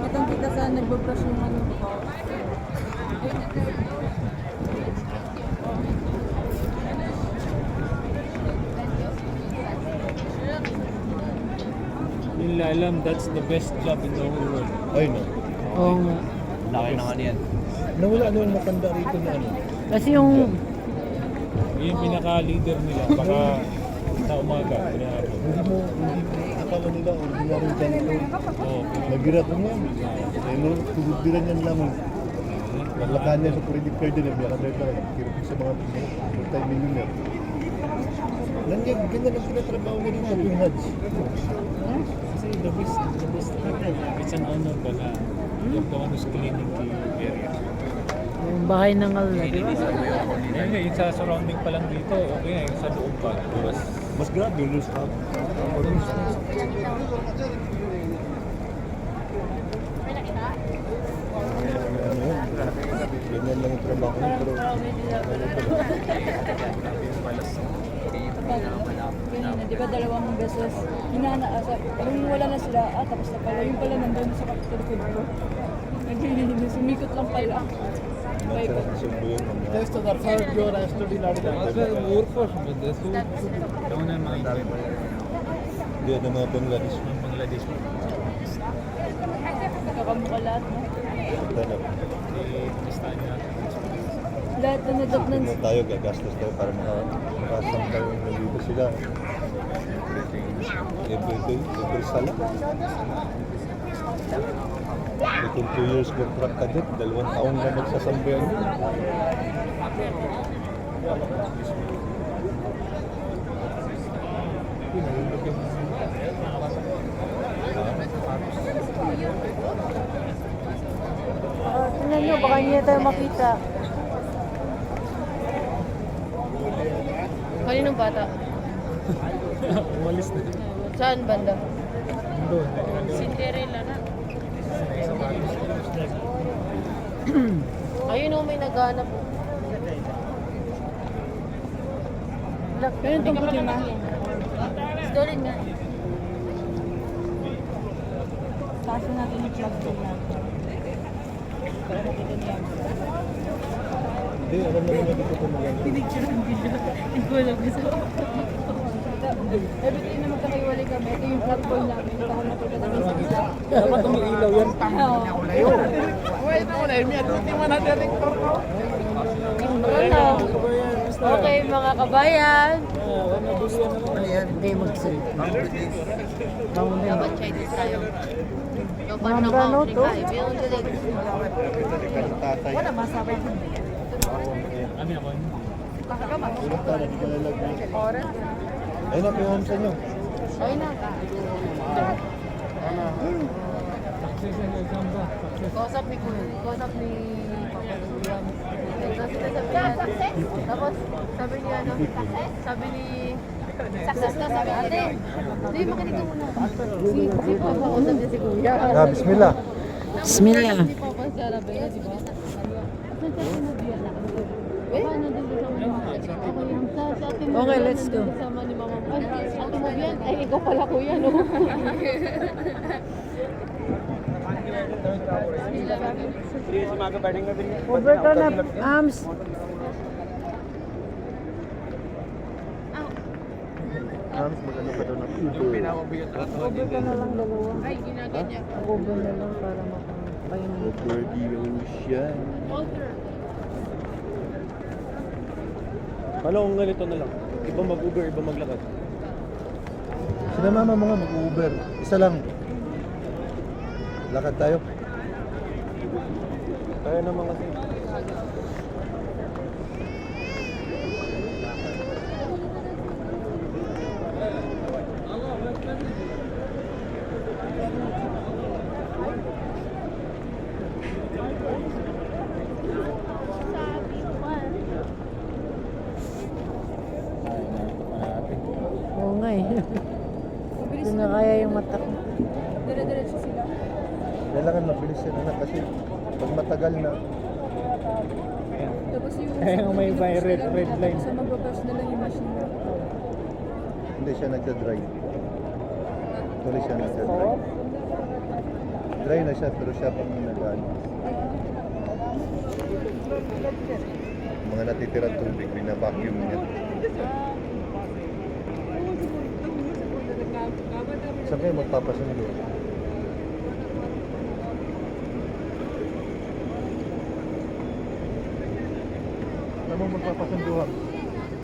Kitang kita sa nagbabrush yung ano ko. Hindi nila alam, that's the best job in the whole world. Ay, no. Oo nga. Laki na nga yan. Nawala naman matanda rito na ano. Kasi yung Yung pinaka-leader nila, baka sa umaga, pinahapon. Hindi akala nila ordinary janitor. Oo. Nagirat mo yan. Eh, no, tugod-diran yan lamang. Naglakaan niya sa credit card din. Biyakan na ito. Kirap sa mga multi-millionaire. Nandiyan, ganyan ang pinatrabaho niya dito tuwing Hajj. Kasi the best. It's an honor ba na you're the one who's cleaning the area. yung bahay ng Allah, di ba? Yung sa surrounding pa lang dito, okay na. Yung sa loob pa, Mas grabe yung loose up. Ganyan lang yung trabaho niya, pero Ganyan na, di ba dalawang beses hinanaasap. Yung wala na sila, tapos na pala. Yung pala nandun sa kapitulkod ko. Sumikot lang pala. Testo da third your study Doon na mga dami pa. Dia ada mga Bangladesh. Mga Bangladesh. Nakakamukha lahat, no? Tanap. Listahan natin. Lahat na nadap ng... Tingnan tayo, gagastos tayo para makasangkal yung nandito sila. Every sala. Within 2 years contract ka din, 2 taon na magsasambayan yun. Tingnan nyo, baka hindi tayo makita. Kaninong bata? Umalis na. Saan banda? Doon. Cinderella na. Ayun o, may naghanap. Ganun tong puti, ma. Stolen nga. Taas natin yung plug din natin. Para makita niya. Hindi, alam na nila dito kumagal. Pinicturean nila. Hindi ko alam isa. Every time na magkakaiwalay kami, ito yung platform namin. Ito ako nakita namin sa... Dapat umiilaw yan. Okay, mga kabayan. Hindi magsin. Dapat Chinese tayo. Dapat Mga na brano country to? ka. Ibigay mo dili. Tatay. Wala masabay din. Ano ako? Ulit ka na, di ka lalagay. Oras. Ayun na, yung home sa inyo. Ayun na ka. Success and exam ba? Success. Kausap ni Kuya. Kausap ni Papa William. Tapos sabi niya ano? Sabi ni success ka, sabi ate. Hindi, makinig ka muna. Si Papa kausap niya si Kuya. Ah, bismillah. Bismillah. Si Papa sa Arabia, di ba? Okay, let's go. Kasama ni Mama mo. Ate mo yan? Ay, ikaw pala kuya, no? Over ka na, Ams. Halos magano pa daw na Uber. Over ka na lang dalawa. Ay, ginaganyan. Over na lang para makapahingi. Over the ocean. Paano kung ganito na lang? Iba mag-Uber, iba maglakad. Sina mama mo nga mag-Uber. Isa lang. Lakad tayo. Kaya naman kasi. Oo nga eh. Hindi na kaya yung mata ko. Dire-diretso sila. Kailangan mabilis yan anak kasi pag matagal na, Tapos yung... Kaya may red line. Sa magbabrush na lang yung machine na. hindi siya nagda-drive. Actually siya na siya dry. Dry na siya pero siya pang nag-ano. Mga natitirang tubig, bina-vacuum niya. Saan kayo magpapasundo? Saan mo magpapasunduhan?